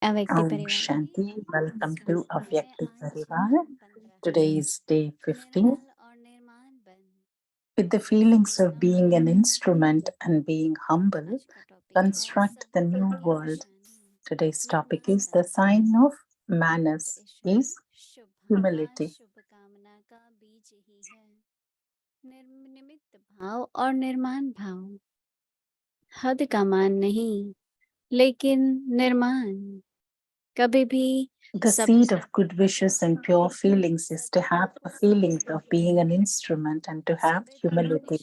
अव्यक्ति Om परिवार Shanti. में आपका Welcome to स्वागत है। Avyakti आज Parivar. 15 Today is day 15. निर्मल और निर्माण बन With the इस feelings of Disha being an में instrument and being humble, आज का टॉपिक है construct the सभ्यता new की world. निशानी Today's topic निर्माण is the बन। sign of manners is Shubh humility. शुभ कामना का बीज ही है निमित्त भाव और निर्माण भाव। हद का मान नहीं लेकिन निर्माण कभी भी The seed of good wishes and pure feelings is to have a feeling of being an instrument and to have humility.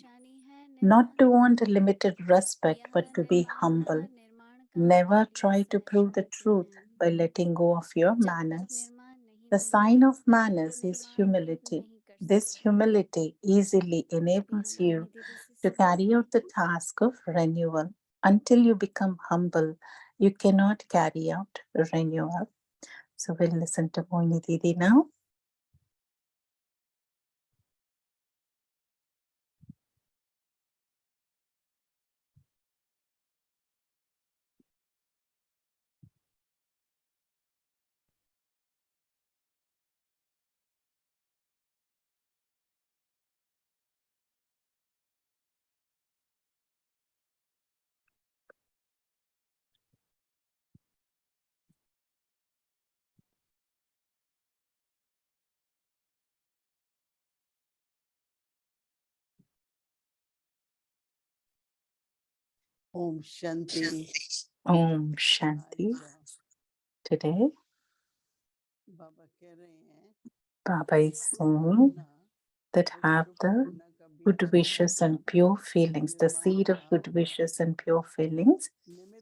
Not to want a limited respect, but to be humble. Never try to prove the truth by letting go of your manners. The sign of manners is humility. This humility easily enables you to carry out the task of renewal. Until you become humble, you cannot carry out renewal. So we'll listen to Mohini Didi now. Om Shanti. Om Shanti. Today, Baba is saying that have the good wishes and pure feelings. The seed of good wishes and pure feelings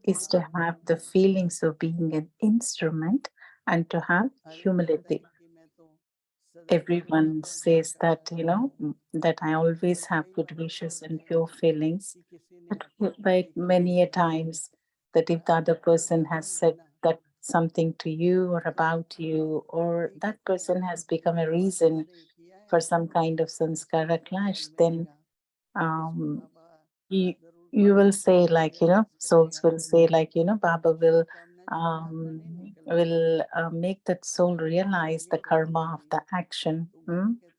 is to have the feelings of being an instrument and to have humility. Everyone says that, that I always have good wishes and pure feelings. But many a times that if the other person has said that something to you or about you, or that person has become a reason for some kind of sanskara clash, then um, you, you will say like, souls will say like, Baba will make that soul realize the karma of the action.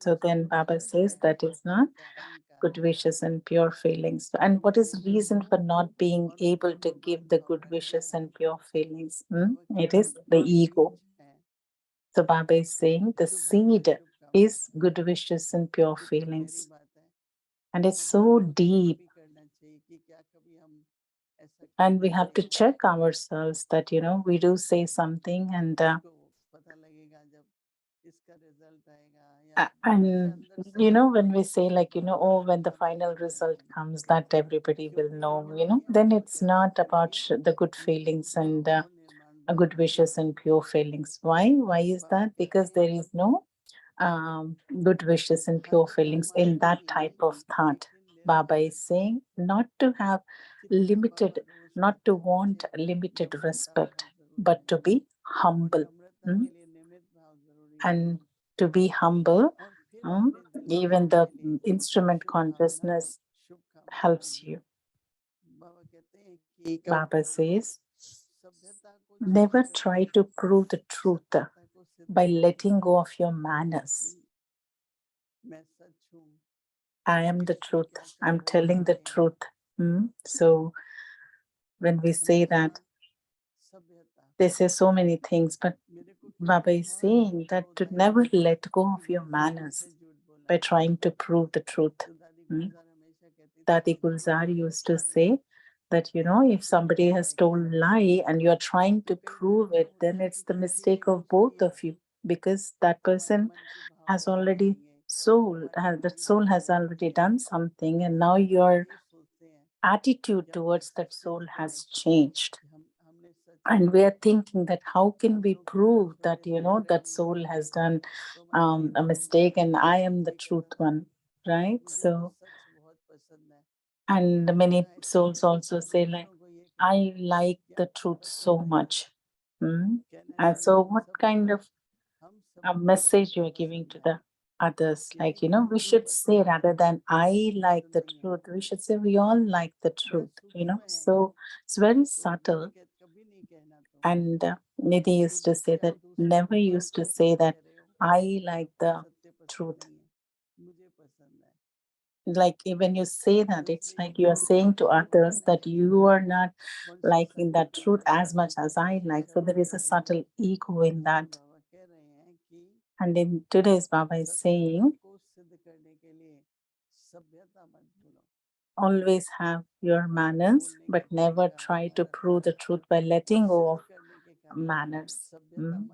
So then Baba says that is not good wishes and pure feelings. And what is the reason for not being able to give the good wishes and pure feelings? It is the ego. So Baba is saying the seed is good wishes and pure feelings. And it's so deep. And we have to check ourselves that, we do say something and when we say like, oh, when the final result comes, that everybody will know, then it's not about the good feelings and good wishes and pure feelings. Why is that? Because there is no good wishes and pure feelings in that type of thought. Baba is saying not to have limited, not to want limited respect, but to be humble. And to be humble, even the instrument consciousness helps you. Baba says, never try to prove the truth by letting go of your manners. I am the truth. I'm telling the truth. So when we say that, they say so many things, but Baba is saying that to never let go of your manners by trying to prove the truth. Dadi Gulzar used to say that, if somebody has told lie and you're trying to prove it, then it's the mistake of both of you, because that person has already that soul has already done something, and now your attitude towards that soul has changed. And we are thinking that how can we prove that, that soul has done a mistake and I am the truth one, right? So, and many souls also say like, I like the truth so much. And so what kind of a message you are giving to the others? Like, we should say, rather than I like the truth, we should say we all like the truth, so it's very subtle. And Nidhi used to say that, never used to say that I like the truth. Like when you say that, it's like you are saying to others that you are not liking that truth as much as I like. So there is a subtle ego in that. And in today's Baba is saying, always have your manners, but never try to prove the truth by letting go of manners. Mm.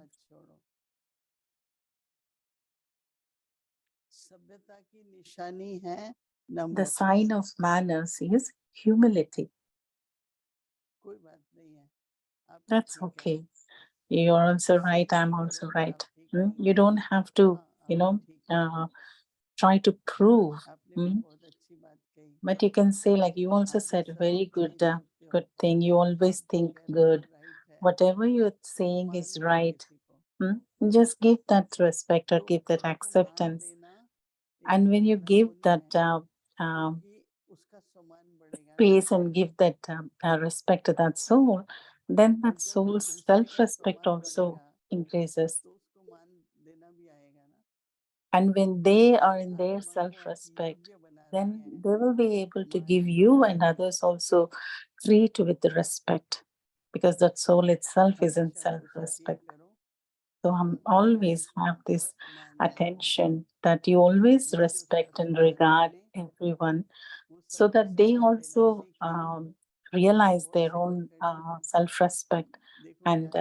The sign of manners is humility. That's okay. You're also right. I'm also right. You don't have to, you know, try to prove. mm, But you can say, like you also said, a very good thing. You always think good. Whatever you're saying is right. Just give that respect or give that acceptance. And when you give that um, space and give that respect to that soul, then that soul's self-respect also increases. And when they are in their self-respect, then they will be able to give you and others also treat with the respect, because that soul itself is in self-respect. So always have this attention that you always respect and regard everyone, so that they also realize their own self-respect and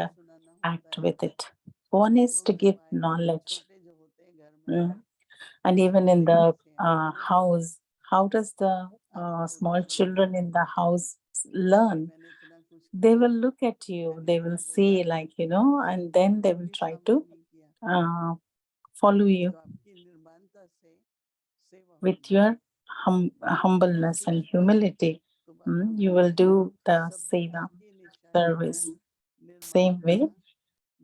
act with it. One is to give knowledge. And even in the house, how does the small children in the house learn? They will look at you, they will see, like, and then they will try to uh, follow you with your humbleness and humility. You will do the seva service. Same way,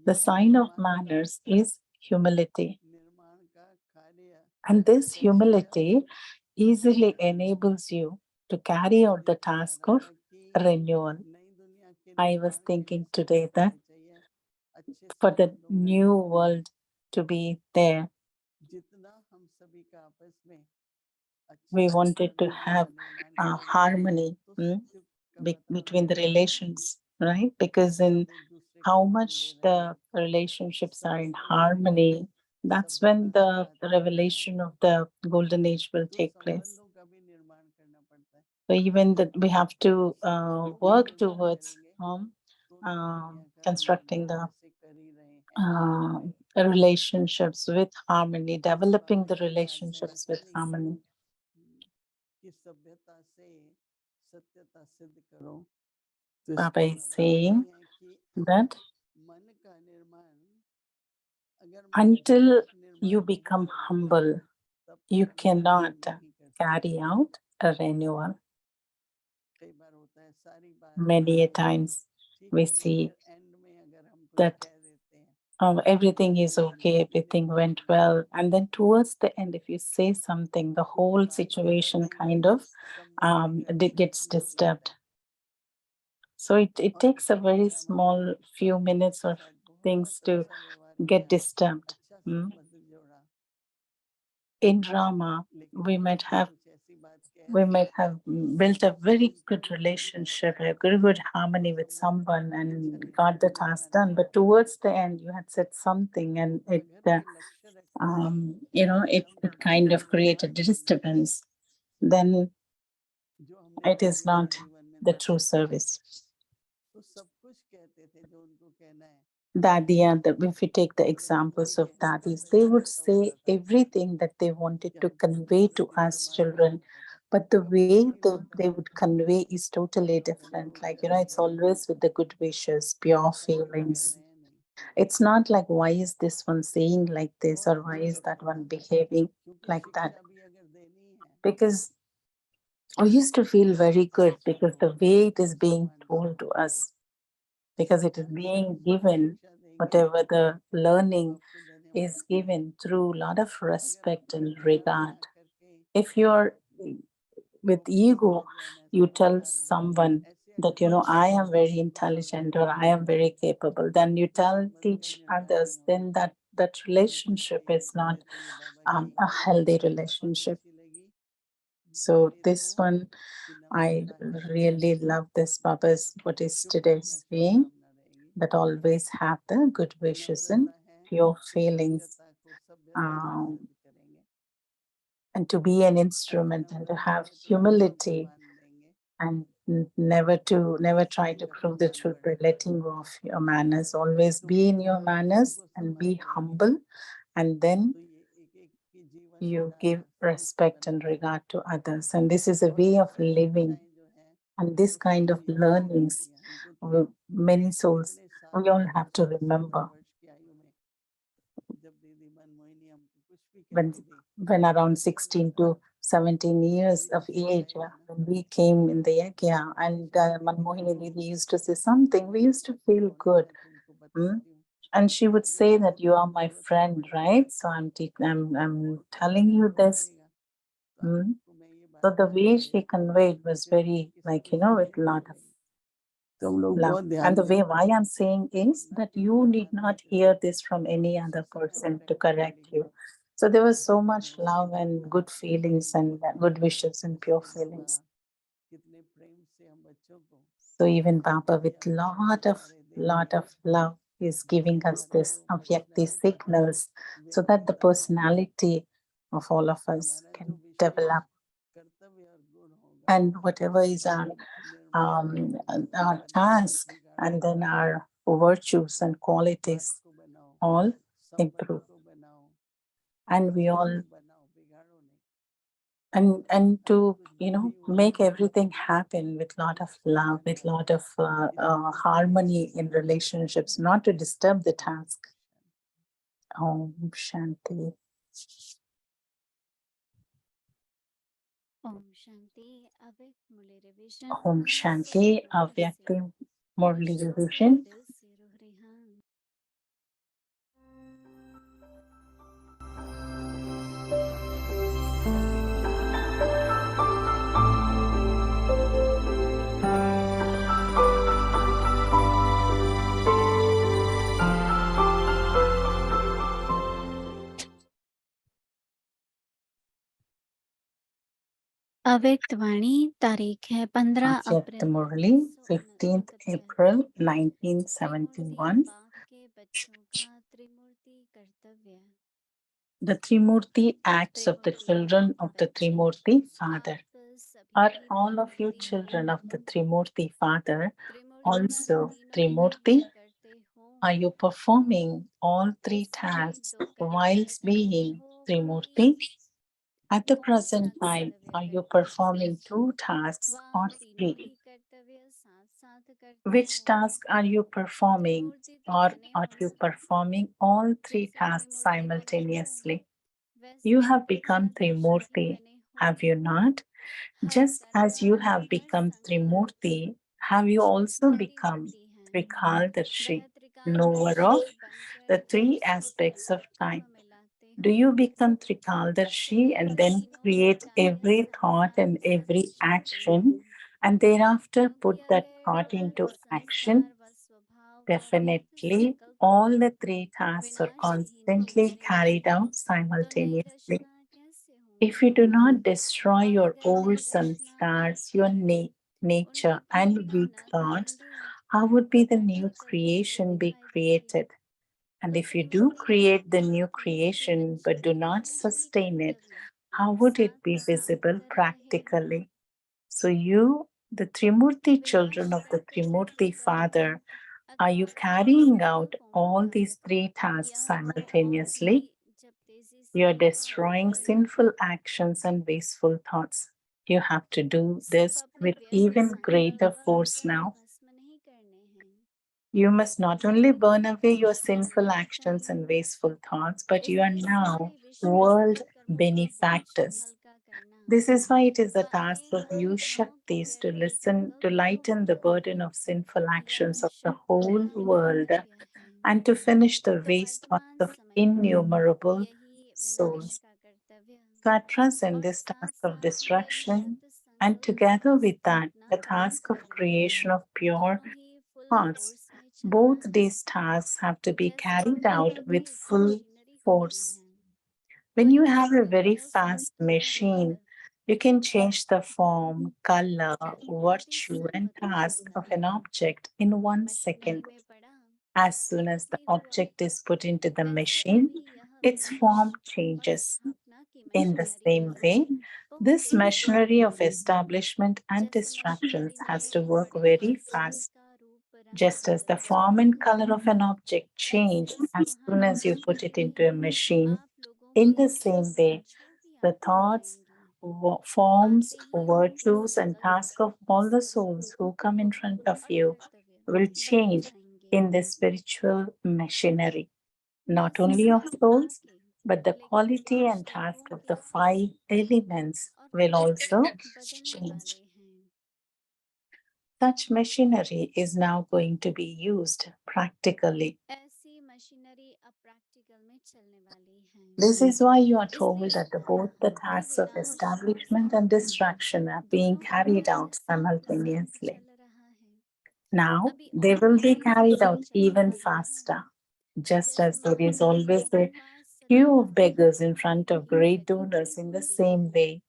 the sign of manners is humility. And this humility easily enables you to carry out the task of renewal. I was thinking today that for the new world to be there, we wanted to have harmony between the relations, right? Because in how much the relationships are in harmony, that's when the revelation of the golden age will take place. So even that we have to work towards constructing the uh, relationships with harmony, developing the relationships with harmony. Baba is saying that until you become humble, you cannot carry out a renewal. Many a times we see that everything is okay, everything went well. And then towards the end, if you say something, the whole situation kind of gets disturbed. So it takes a very small few minutes or things to get disturbed. In drama, we might have built a very good relationship, a very good harmony with someone and got the task done. But towards the end, you had said something and it kind of created disturbance. Then it is not the true service. Dadia, if you take the examples of dadis, they would say everything that they wanted to convey to us children, but the way they would convey is totally different. Like, it's always with the good wishes, pure feelings. It's not like, why is this one saying like this, or why is that one behaving like that? Because we used to feel very good because the way it is being told to us, because it is being given, whatever the learning is given through a lot of respect and regard. If you're with ego, you tell someone that, I am very intelligent or I am very capable, then you teach others, then that relationship is not a healthy relationship. So this one, I really love this Baba's what is today saying, that always have the good wishes and pure feelings, um, and to be an instrument and to have humility, and never try to prove the truth by letting go of your manners. Always be in your manners and be humble, and then you give respect and regard to others. And this is a way of living. And this kind of learnings, many souls, we all have to remember. When, when around 16 to 17 years of age, when we came in the Yagya, and Mohini Didi used to say something, we used to feel good. And she would say that you are my friend, right? So I'm telling you this. So the way she conveyed was very, with a lot of love. And the way why I'm saying is that you need not hear this from any other person to correct you. So there was so much love and good feelings and good wishes and pure feelings. So even Baba, with lot of love, is giving us this avyakti signals, so that the personality of all of us can develop. And whatever is our task, and then our virtues and qualities all improve. And we all, and to make everything happen with lot of love, with lot of harmony in relationships, not to disturb the task. Om Shanti. Om Shanti. Avec Mule Revision. Om Shanti. Avyakti Murli Revision. अव्यक्त वाणी तारीख है 15 Avyakti अप्रैल Murli, 15th April 1971. के बच्चों का त्रिमूर्ति कर्तव्य. The Trimurti acts of the children of the Trimurti Father. Are all of you children of the Trimurti Father also Trimurti? Are you performing all three tasks whilst being Trimurti? At the present time, are you performing two tasks or three? Which task are you performing, or are you performing all three tasks simultaneously? You have become Trimurti, have you not? Just as you have become Trimurti, have you also become Trikaldarshi, knower of the three aspects of time? Do you become Trikaldarshi and then create every thought and every action, and thereafter put that thought into action? Definitely, all the three tasks are constantly carried out simultaneously. If you do not destroy your old sanskars, your nature and weak thoughts, how would be the new creation be created? And if you do create the new creation but do not sustain it, how would it be visible practically? So you, the Trimurti children of the Trimurti Father, are you carrying out all these three tasks simultaneously? You are destroying sinful actions and wasteful thoughts. You have to do this with even greater force now. You must not only burn away your sinful actions and wasteful thoughts, but you are now world benefactors. This is why it is the task of you Shaktis to listen, to lighten the burden of sinful actions of the whole world, and to finish the waste thoughts of innumerable souls. So at present, this task of destruction And together with that, अपना the काम task कर of रहे हैं, creation of pure दोनों ही full hearts, force में चल both रहे these हैं। tasks have to be जैसे carried out with कोई full मशीनरी होती force. है, When you वही have a very दोनों fast साथ machine, मिलकर you can change the form, color, virtue, activity and task बताता of है। an object in 1 second. Machinery में पढ़ा As soon as the व्यक्ति हुआ, object is put into the वैसे machine, अभी यह its form विनाश और changes. स्थापना की In the मशीनरी same भी way, बहुत this तेज है। machinery of establishment and जैसे distractions मशीनरी has ने to work बड़े very पंछी fast. का रूप रंग Just as the बदल form दिया, and color of an object change ऐसे as soon as you सुहाने put it दिन into a machine, आप लोगों in के the same way, जो भी the आते thoughts, जाएंगे forms, आते ही virtues, and tasks of all the कर्तव्य souls who come in front of और you कर्तव्य will बदल change जाएंगे। in the spiritual machinery, not ऐसे only of समय souls, आके but the लेकिन quality पांच and task तत्वों of के the five elements और will also बदलने change. वाले हैं। Such machinery is now going to be used practically. ऐसी मशीनरी अब प्रैक्टिकल में चलने वाली है। This is why you are told इसलिए that हुआ both the कि tasks of विनाश और establishment and स्थापना distraction are being दोनों का carried out कार्य साथ साथ simultaneously. चल रहा है। Now अभी they और will भी be तेजी carried से out चलने even वाले हैं। faster. Just जैसे as there is महान always व्यक्तियों के a पास queue सदैव of beggars in front एक of he great attitude donors, in the होती है, same way,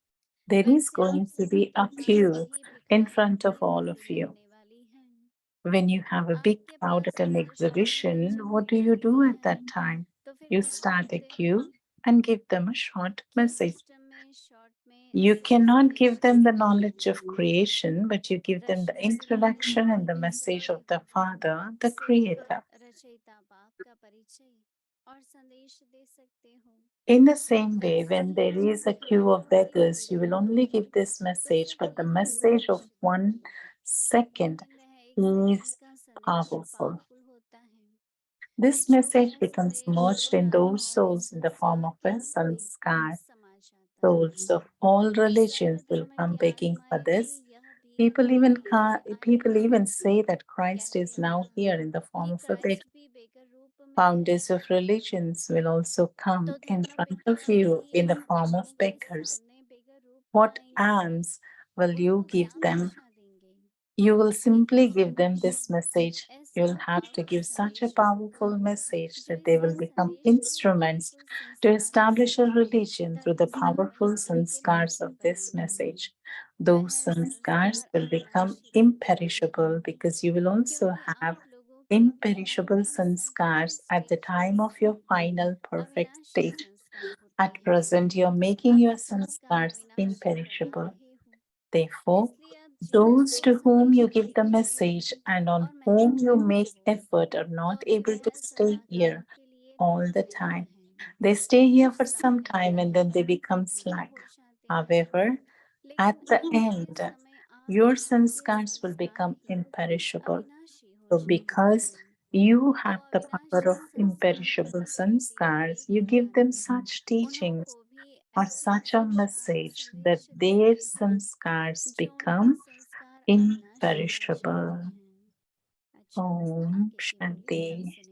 there is वैसे आप going to be सबके a पास queue वही in प्रकार की front of all of quality you. रहने वाली है। When you have a big आपके crowd पास at an अगर शारीरिक exhibition, what do you do जिम्मेदारी at है that time? तो फिर You क्या start a करते हैं queue and give them a short कि message. सिस्टम में शॉर्ट में You सही cannot संदेश give them the देते knowledge हैं। of creation, but you give them the rachna introduction and the के message of समय the Father, the सिर्फ Creator. रचयिता बाप का परिचय और संदेश दे सकते हो। In the same way, वैसे when ही there जब is a queue विनाश of की beggars, घड़ी you will आती only है give this तो message, फिर but the वही message of संदेश देते one हैं। second लेकिन वह एक सेकंड is का संदेश powerful. पावरफुल होता है। This जो message वह becomes संदेश merged in पुराने those मौन souls in the form संस्कार of a के में sanskar. समा जाता है। Souls of all religions will सर्वधर्म come की begging for आत्माएं भी this. यह भी कहती आई People even हैं, say that Christ कहते is now हैं here in the form कि of a beggar. क्राइस्ट भी बेकर रूप में है। Founders of religions will also come तो in धर्म front पिता of you भी in the आप form लोगों of के beggars. सामने बेगर रूप में What आएंगे। alms will you उनको give क्या them? दीक्षा देंगे? You will एक simply ऐसा give them this Darshan, message. You ऐसा will have to give such a संदेश powerful message जो that they will इसी become संदेश के instruments पावरफुल to संस्कारों establish a से religion through तन the मन powerful मस्तिष्क के sanskars पवित्र of this बनेंगे। message. वह Those sanskars संस्कार will become अविनाशी बनेंगे imperishable because you will also क्योंकि have आप लोगों के imperishable इन संपूर्ण sanskars at the time stages of your final perfect अविनाशी state. संस्कार होते At हैं। present, you're making आप your ये संस्कार sanskars अविनाशी बना imperishable. रहे हो, Therefore, इसलिए आप जीवन those में to whom संदेश you give the देते हो message and on और whom मेहनत you करते make हो। effort are तो not अभी able to वह stay सदाकाल here के लिए all रुक the गया time. है। They stay here कुछ for some समय time and then they बाद become वो slack. हो जाते हैं, However, लेकिन at the एक ये end, समय your आता है कि sanskars will संस्कार become भी imperishable. अविनाशी हो So, जाते because हैं। you तो have the power अविनाशी of संस्कारों imperishable को भी देते sanskars, you give them हुए such उन्हों teachings को भी or ऐसी such a शिक्षा message that संदेश their देते हो sanskars जो उनके become संस्कार अविनाशी हो जाते imperishable. हैं। अच्छा, Om आगे की Shanti. मुरली हम सुने।